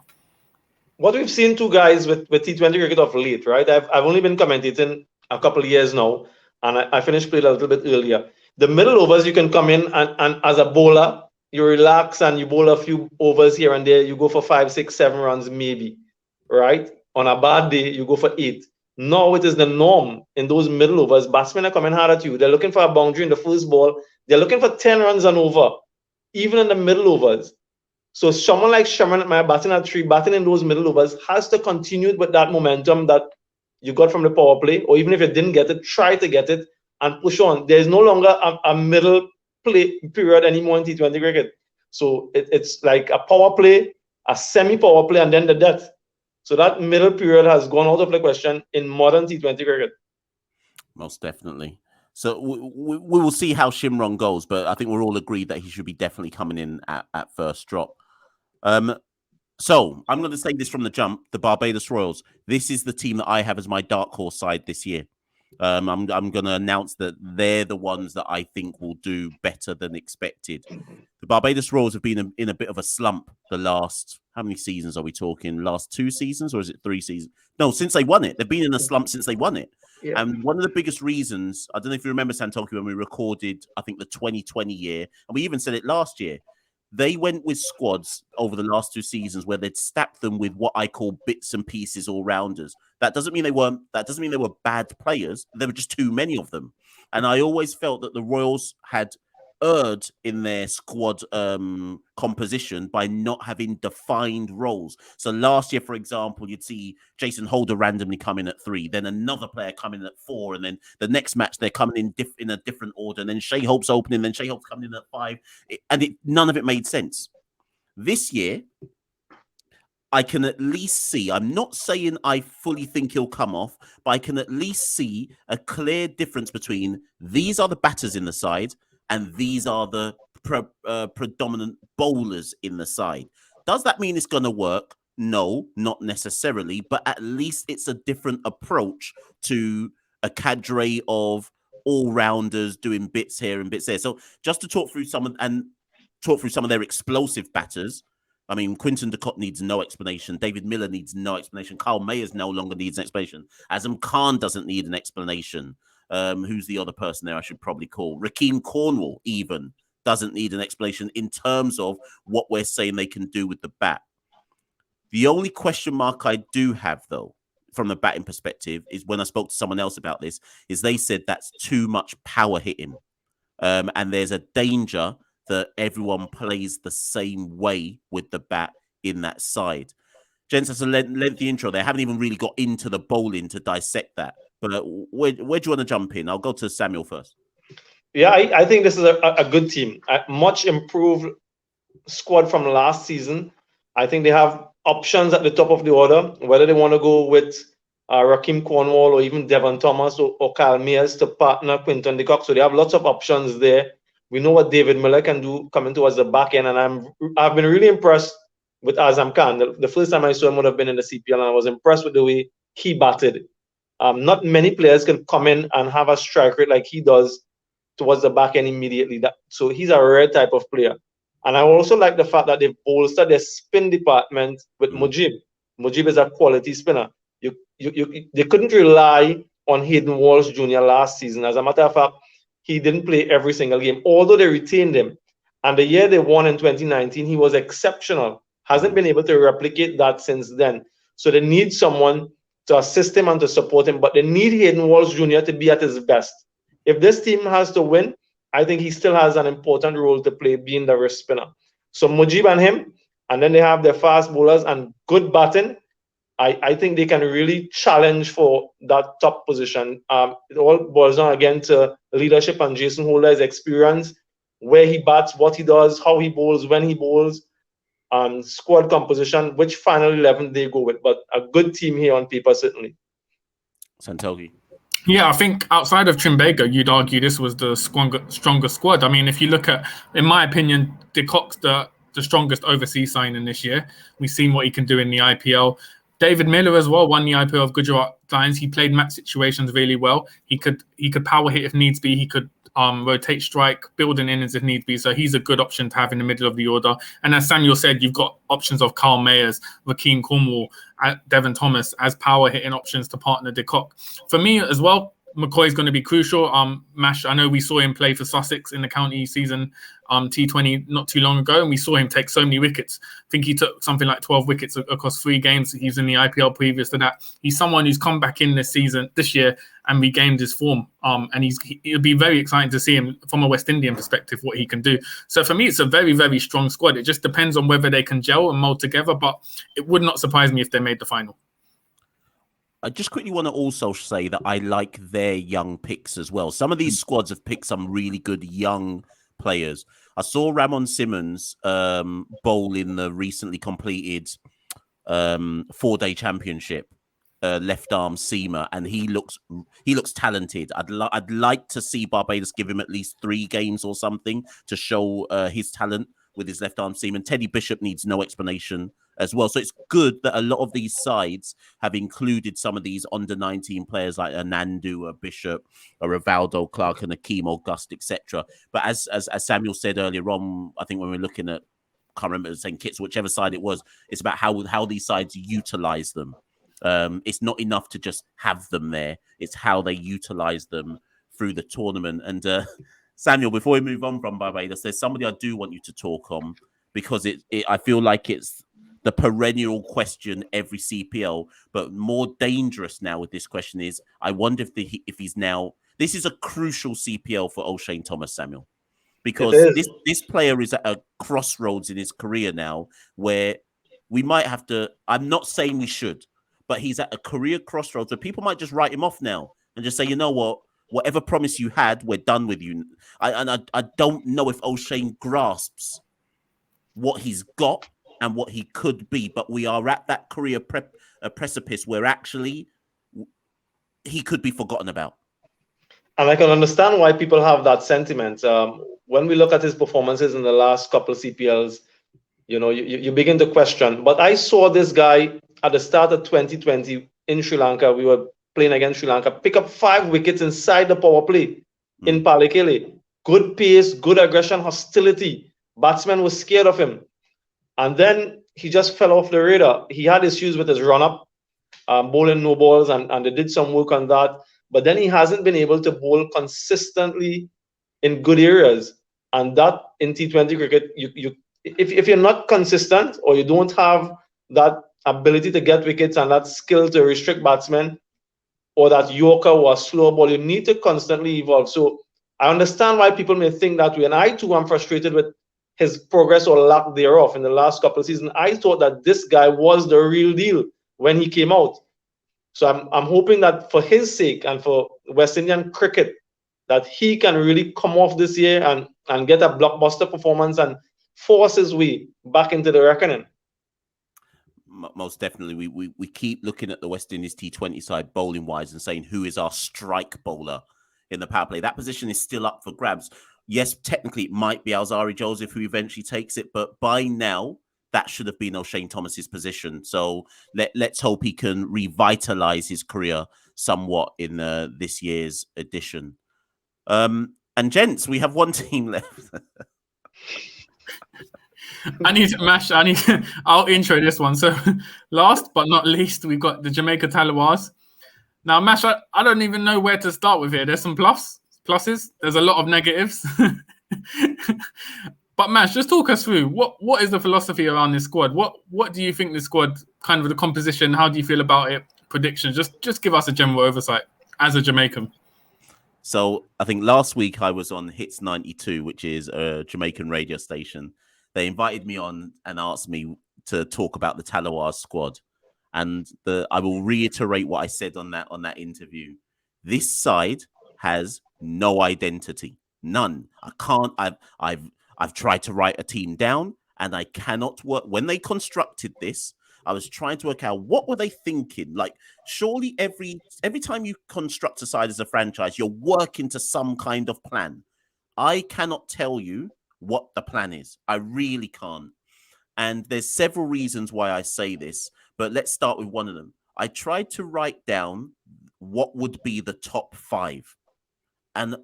What we've seen 2 guys with T20 cricket of late, right? I've only been commentating a couple of years now, and I finished playing a little bit earlier. The middle overs, you can come in and as a bowler, you relax and you bowl a few overs here and there. You go for 5, 6, 7 runs maybe, right? On a bad day, you go for 8. Now it is the norm in those middle overs. Batsmen are coming hard at you. They're looking for a boundary in the first ball. They're looking for 10 runs and over, even in the middle overs. So someone like Shimron Hitmayer batting at 3, batting in those middle overs, has to continue with that momentum that you got from the power play, or even if you didn't get it, try to get it and push on. There's no longer a middle play period anymore in T20 cricket. So it's like a power play, a semi-power play, and then the death. So that middle period has gone out of the question in modern T20 cricket. Most definitely. So we will see how Shimron goes, but I think we're all agreed that he should be definitely coming in at first drop. So I'm going to say this from the jump: the Barbados Royals. This is the team that I have as my dark horse side this year. I'm going to announce that they're the ones that I think will do better than expected. The Barbados Royals have been in a bit of a slump the last, how many seasons are we talking? Last 2 seasons, or is it 3 seasons? No, since they won it. They've been in a slump since they won it. Yeah. And one of the biggest reasons, I don't know if you remember, Santoki, when we recorded, I think, the 2020 year, and we even said it last year, they went with squads over the last 2 seasons where they'd stacked them with what I call bits and pieces all-rounders. That doesn't mean they were bad players. There were just too many of them. And I always felt that the Royals had erred in their squad composition by not having defined roles. So last year, for example, you'd see Jason Holder randomly come in at 3, then another player coming in at 4, and then the next match they're coming in a different order, and then Shea Hope's opening, then Shea Hope's coming in at 5, none of it made sense. This year, I can at least see, I'm not saying I fully think he'll come off, but I can at least see a clear difference between these are the batters in the side and these are the predominant bowlers in the side. Does that mean it's going to work? No, not necessarily, but at least it's a different approach to a cadre of all-rounders doing bits here and bits there. So just to talk through some of their explosive batters, I mean, Quinton de Kock needs no explanation. David Miller needs no explanation. Kyle Mayers no longer needs an explanation. Azam Khan doesn't need an explanation. Who's the other person there I should probably call? Rakeem Cornwall even doesn't need an explanation in terms of what we're saying they can do with the bat. The only question mark I do have, though, from the batting perspective, is when I spoke to someone else about this, is they said that's too much power hitting. And there's a danger that everyone plays the same way with the bat in that side. Gents, that's a lengthy intro there. I haven't even really got into the bowling to dissect that. But where do you want to jump in? I'll go to Samuel first. Yeah, I think this is a good team. A much improved squad from last season. I think they have options at the top of the order, whether they want to go with Rakeem Cornwall or even Devon Thomas or Kyle Mayers to partner Quinton de Kock. So they have lots of options there. We know what David Miller can do coming towards the back end, and I've been really impressed with Azam Khan. The first time I saw him would have been in the CPL, and I was impressed with the way he batted. Not many players can come in and have a strike rate like he does towards the back end immediately. So he's a rare type of player. And I also like the fact that they've bolstered their spin department with Mujib. Mujib is a quality spinner. They couldn't rely on Hayden Walsh Jr. last season. As a matter of fact, he didn't play every single game, although they retained him. And the year they won in 2019, he was exceptional. Hasn't been able to replicate that since then. So they need someone to assist him and to support him, but they need Hayden Walsh Jr. to be at his best. If this team has to win, I think he still has an important role to play being the wrist spinner. So Mujib and him, and then they have their fast bowlers and good batting. I think they can really challenge for that top position. It all boils down again to leadership and Jason Holder's experience, where he bats, what he does, how he bowls, when he bowls, and squad composition, which final 11 they go with. But a good team here on paper, certainly. Santoki. Yeah, I think outside of Trinbago, you'd argue this was the stronger squad. I mean, if you look at, in my opinion, de Kock's the strongest overseas signing this year. We've seen what he can do in the IPL. David Miller as well won the IPL of Gujarat Lions. He played match situations really well. He could power hit if needs be. He could rotate strike, build an innings if need be. So he's a good option to have in the middle of the order. And as Samuel said, you've got options of Kyle Mayers, Rakeem Cornwall, Devon Thomas as power hitting options to partner de Kock. For me as well, McCoy's going to be crucial. Mash, I know we saw him play for Sussex in the county season T20 not too long ago, and we saw him take so many wickets. I think he took something like 12 wickets across 3 games. He was in the IPL previous to that. He's someone who's come back in this year and regained his form. And it'll be very exciting to see him from a West Indian perspective, what he can do. So for me, it's a very, very strong squad. It just depends on whether they can gel and mold together, but it would not surprise me if they made the final. I just quickly want to also say that I like their young picks as well. Some of these squads have picked some really good young players. I saw Ramon Simmons bowl in the recently completed 4-day championship, left arm seamer, and he looks talented. I'd like to see Barbados give him at least 3 games or something to show his talent with his left arm seam. And Teddy Bishop needs no explanation. as well. So it's good that a lot of these sides have included some of these under-19 players like a Nandu, a Bishop, a Rivaldo Clark, and a Keem August, etc. But as Samuel said earlier on, I think when we're looking at, I can't remember saying kits, whichever side it was, it's about how these sides utilize them. It's not enough to just have them there. It's how they utilize them through the tournament. And Samuel, before we move on from Barbados, there's somebody I do want you to talk on, because I feel like it's the perennial question every CPL, but more dangerous now with this question is, I wonder if he's now, this is a crucial CPL for O'Shane Thomas, Samuel, because this player is at a crossroads in his career now where we might have to, I'm not saying we should, but he's at a career crossroads where people might just write him off now and just say, you know what, whatever promise you had, we're done with you. I don't know if O'Shane grasps what he's got and what he could be, but we are at that career precipice where actually he could be forgotten about. And I can understand why people have that sentiment. When we look at his performances in the last couple of CPLs, you begin to question. But I saw this guy at the start of 2020 in Sri Lanka. We were playing against Sri Lanka, pick up 5 wickets inside the power play in Palekele. Good pace, good aggression, hostility. Batsmen were scared of him. And then he just fell off the radar. He had issues with his run-up, bowling no balls, and they did some work on that. But then he hasn't been able to bowl consistently in good areas. And that in T20 cricket, if you're not consistent or you don't have that ability to get wickets and that skill to restrict batsmen or that Yorker or slow ball, you need to constantly evolve. So I understand why people may think that way. And I too am frustrated with his progress or lack thereof in the last couple of seasons. I thought that this guy was the real deal when he came out. So I'm hoping that for his sake and for West Indian cricket, that he can really come off this year and get a blockbuster performance and force his way back into the reckoning. Most definitely. We keep looking at the West Indies T20 side bowling wise and saying, who is our strike bowler in the power play? That position is still up for grabs. Yes, technically it might be Alzari Joseph who eventually takes it, but by now that should have been O'Shane Thomas's position. So let's hope he can revitalize his career somewhat in this year's edition. And gents, we have one team left. I'll intro this one. So last but not least, we've got the Jamaica Tallawahs. Now, Mash, I don't even know where to start with here. There's some pluses. There's a lot of negatives. But Mash, just talk us through what is the philosophy around this squad? What do you think the squad, kind of the composition, how do you feel about it? Predictions? Just give us a general oversight as a Jamaican. So I think last week I was on Hits 92, which is a Jamaican radio station. They invited me on and asked me to talk about the Tallawahs squad. And I will reiterate what I said on that interview. This side has no identity, none. I've tried to write a team down, and I cannot work. When they constructed this, I was trying to work out what were they thinking. Like, surely every time you construct a side as a franchise, you're working to some kind of plan. I cannot tell you what the plan is. I really can't. And there's several reasons why I say this, but let's start with one of them. I tried to write down what would be the top 5. And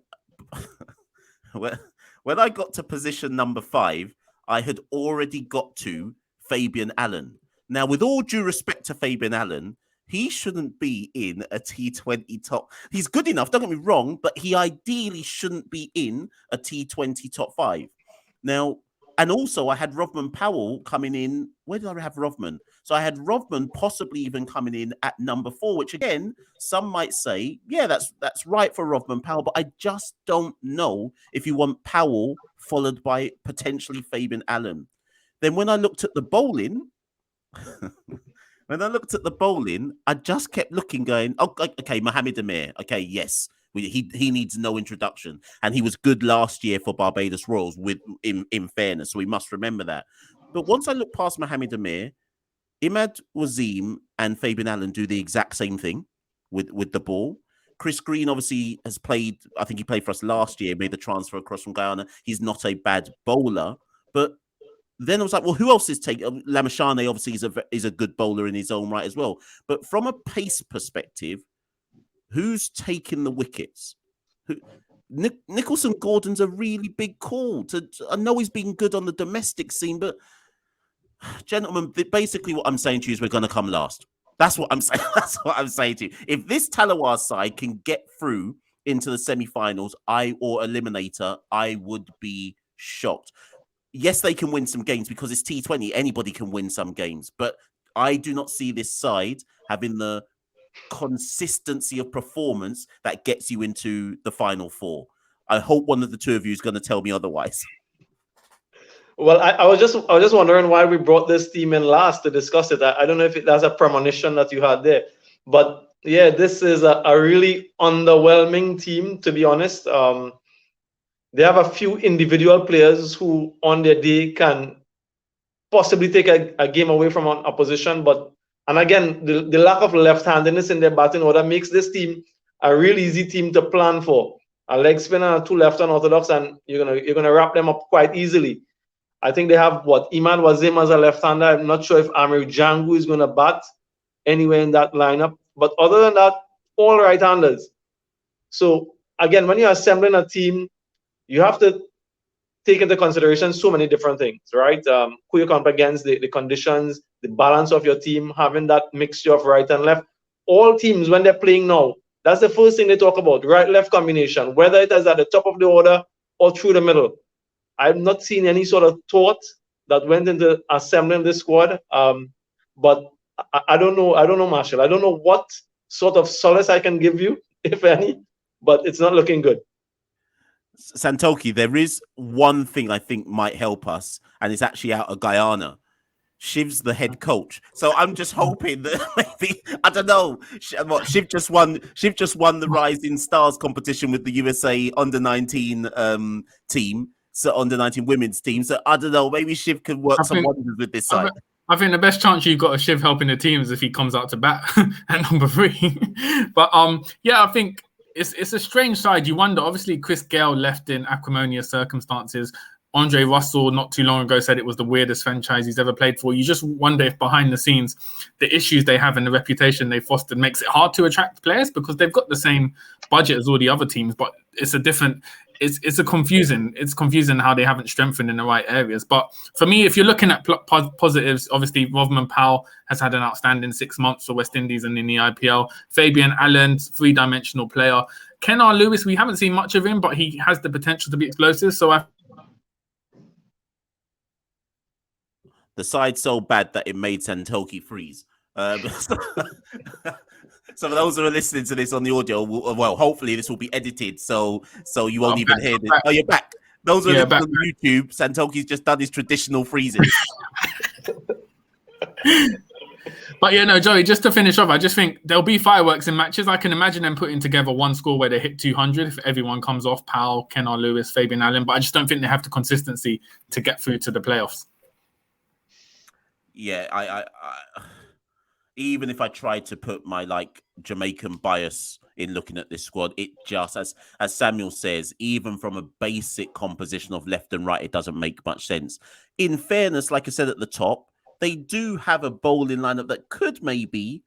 when I got to position number 5, I had already got to Fabian Allen. Now, with all due respect to Fabian Allen, he shouldn't be in a T20 top. He's good enough, don't get me wrong, but he ideally shouldn't be in a T20 top 5. Now, and also I had Rovman Powell coming in. Where did I have Rovman? So I had Rovman possibly even coming in at number 4, which again, some might say, yeah, that's right for Rovman Powell, but I just don't know if you want Powell followed by potentially Fabian Allen. Then when I looked at the bowling, I just kept looking, going, oh, okay, Mohamed Amir. Okay, yes. He needs no introduction. And he was good last year for Barbados Royals, in fairness. So we must remember that. But once I look past Mohamed Amir, Imad Wasim and Fabian Allen do the exact same thing with the ball. Chris Green obviously has played, I think he played for us last year, made the transfer across from Guyana. He's not a bad bowler, but then I was like, well, who else is taking? Lamashane obviously is a good bowler in his own right as well. But from a pace perspective, who's taking the wickets? Nicholson Gordon's a really big call. I know he's been good on the domestic scene, but gentlemen, basically what I'm saying to you is we're going to come last. That's what I'm saying. That's what I'm saying to you. If this Talawar side can get through into the semi-finals, or eliminator, I would be shocked. Yes, they can win some games because it's T20. Anybody can win some games, but I do not see this side having the consistency of performance that gets you into the final four. I hope one of the two of you is going to tell me otherwise. Well, I was just wondering why we brought this team in last to discuss it. I don't know if that's a premonition that you had there, but yeah, this is a really underwhelming team, to be honest. They have a few individual players who on their day can possibly take a game away from an opposition, and again, the lack of left-handedness in their batting order makes this team a real easy team to plan for. A leg spinner and 2 left unorthodox, and you're gonna wrap them up quite easily. I think they have Imad Wazim as a left-hander. I'm not sure if Amir Jangu is going to bat anywhere in that lineup. But other than that, all right-handers. So, again, when you're assembling a team, you have to take into consideration so many different things, right? Who you come up against, the conditions, the balance of your team, having that mixture of right and left. All teams, when they're playing now, that's the first thing they talk about, right-left combination, whether it is at the top of the order or through the middle. I've not seen any sort of thought that went into assembling this squad. But I don't know, Marshall. I don't know what sort of solace I can give you, if any, but it's not looking good. Santoki, there is one thing I think might help us, and it's actually out of Guyana. Shiv's the head coach, so I'm just hoping that maybe, I don't know, Shiv just won the Rising Stars competition with the USA under-19 team. So under-19 women's team. So I don't know, maybe Shiv could work some wonders with this side. I think the best chance you've got of Shiv helping the team is if he comes out to bat at number 3. But yeah, I think it's a strange side. You wonder, obviously Chris Gale left in acrimonious circumstances. Andre Russell not too long ago said it was the weirdest franchise he's ever played for. You just wonder if behind the scenes, the issues they have and the reputation they fostered makes it hard to attract players because they've got the same budget as all the other teams, but it's a different... It's confusing how they haven't strengthened in the right areas. But for me, if you're looking at positives, obviously Rovman Powell has had an outstanding 6 months for West Indies and in the IPL. Fabian Allen, 3-dimensional player. Kenar Lewis, we haven't seen much of him, but he has the potential to be explosive. So the side's so bad that it made Santoki freeze. So for those who are listening to this on the audio, well, hopefully this will be edited, so you won't even hear this. Oh, you're back. Those who are listening on YouTube, Santoki's just done his traditional freezing. But yeah, no, Joey, just to finish off, I just think there'll be fireworks in matches. I can imagine them putting together one score where they hit 200 if everyone comes off, Powell, Kenar Lewis, Fabian Allen, but I just don't think they have the consistency to get through to the playoffs. Yeah, I even if I tried to put my Jamaican bias in looking at this squad, it just, as Samuel says, even from a basic composition of left and right, it doesn't make much sense. In fairness, like I said at the top, they do have a bowling lineup that could maybe...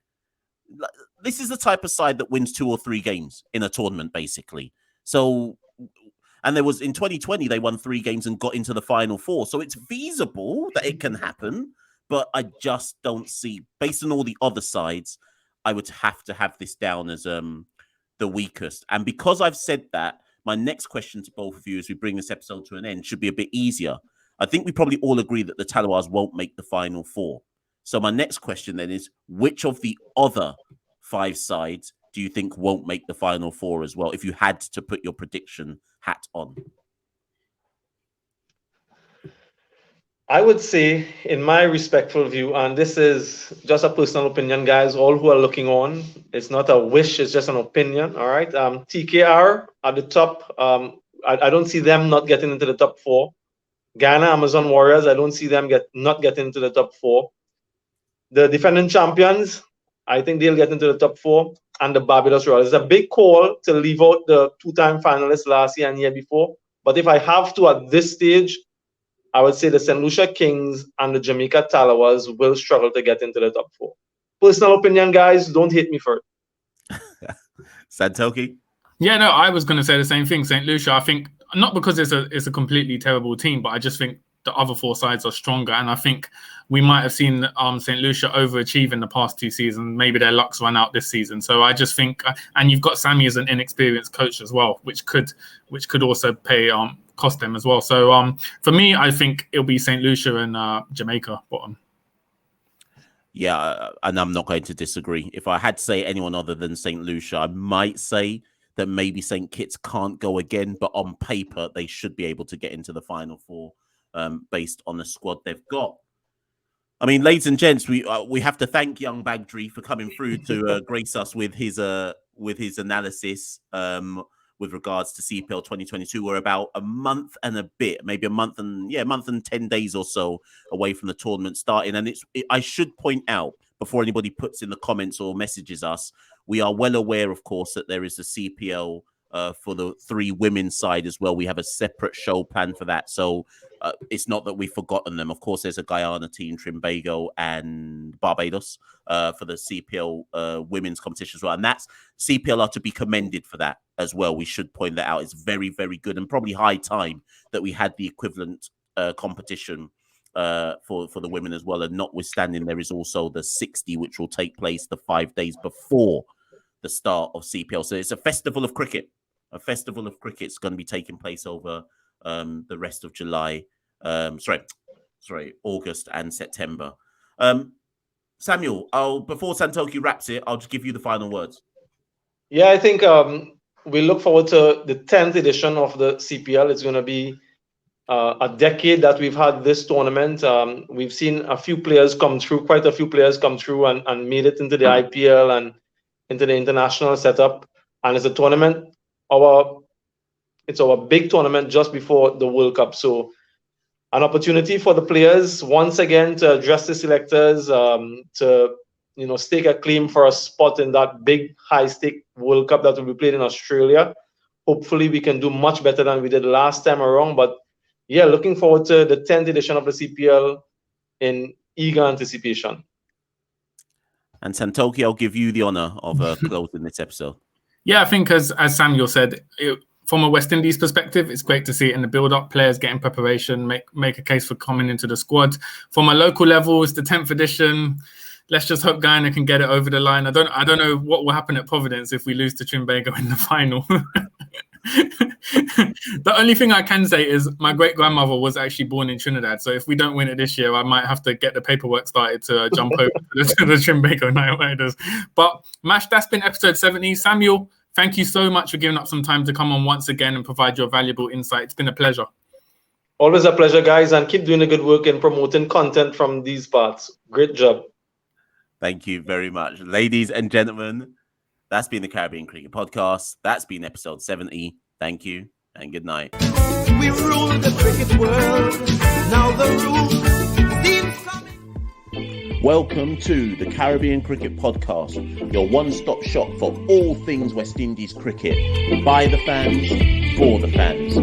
This is the type of side that wins 2 or 3 games in a tournament, basically. So, and there was, in 2020, they won 3 games and got into the final 4. So it's feasible that it can happen. But I just don't see, based on all the other sides, I would have to have this down as the weakest. And because I've said that, my next question to both of you as we bring this episode to an end should be a bit easier. I think we probably all agree that the Talawars won't make the final 4. So my next question then is, which of the other 5 sides do you think won't make the final 4 as well, if you had to put your prediction hat on? I would say, in my respectful view, and this is just a personal opinion, guys, all who are looking on, it's not a wish, it's just an opinion, all right? TKR at the top, I don't see them not getting into the top 4. Ghana Amazon Warriors, I don't see them not getting into the top 4. The defending champions, I think they'll get into the top 4. And the Barbados Royals. It's a big call to leave out the 2-time finalists last year and year before. But if I have to at this stage, I would say the St. Lucia Kings and the Jamaica Talawas will struggle to get into the top 4. Personal opinion, guys. Don't hate me for it. Santoki? Yeah, no, I was going to say the same thing. St. Lucia, I think, not because it's a completely terrible team, but I just think the other 4 sides are stronger. And I think we might have seen St. Lucia overachieve in the past 2 seasons. Maybe their luck's run out this season. So I just think, and you've got Sammy as an inexperienced coach as well, which could also cost them as well. So for me, I think it'll be St. Lucia and Jamaica bottom. Yeah, and I'm not going to disagree. If I had to say anyone other than St. Lucia, I might say that maybe St. Kitts can't go again, but on paper, they should be able to get into the Final 4 based on the squad they've got. I mean, ladies and gents, we have to thank young Badree for coming through to grace us with his analysis with regards to CPL 2022. We're about a month and a bit, maybe a month and 10 days or so away from the tournament starting. And I should point out, before anybody puts in the comments or messages us, we are well aware, of course, that there is a CPL for the 3 women's side as well. We have a separate show planned for that. So it's not that we've forgotten them. Of course, there's a Guyana team, Trinbago and Barbados for the CPL women's competition as well. And that's CPL are to be commended for that as well. We should point that out. It's very, very good and probably high time that we had the equivalent competition for the women as well. And notwithstanding, there is also the 60, which will take place the 5 days before the start of CPL. So it's a festival of cricket. A festival of cricket is going to be taking place over the rest of July, August and September. Samuel, before Santoki wraps it, I'll just give you the final words. Yeah, I think we look forward to the 10th edition of the CPL. It's going to be a decade that we've had this tournament. We've seen a few players come through, quite a few players come through and made it into the IPL and into the international setup. And it's a tournament, it's our big tournament just before the World Cup. So an opportunity for the players once again to address the selectors, to stake a claim for a spot in that big high-stake World Cup that will be played in Australia. Hopefully we can do much better than we did last time around. But yeah, looking forward to the 10th edition of the CPL in eager anticipation. And Santoki, I'll give you the honor of closing this episode. Yeah, I think as Samuel said, from a West Indies perspective, it's great to see it in the build-up, players getting preparation, make a case for coming into the squad. From a local level, it's the 10th edition. Let's just hope Guyana can get it over the line. I don't know what will happen at Providence if we lose to Trinbago in the final. The only thing I can say is my great-grandmother was actually born in Trinidad. So if we don't win it this year, I might have to get the paperwork started to jump over to the Trinbago Night Riders. But Mash, that's been episode 70. Samuel, thank you so much for giving up some time to come on once again and provide your valuable insight. It's been a pleasure. Always a pleasure, guys, and keep doing the good work in promoting content from these parts. Great job. Thank you very much. Ladies and gentlemen, that's been the Caribbean Cricket Podcast. That's been episode 70. Thank you and good night. We rule the cricket world. Now the rules seem coming. Welcome to the Caribbean Cricket Podcast, your one-stop shop for all things West Indies cricket. By the fans, for the fans.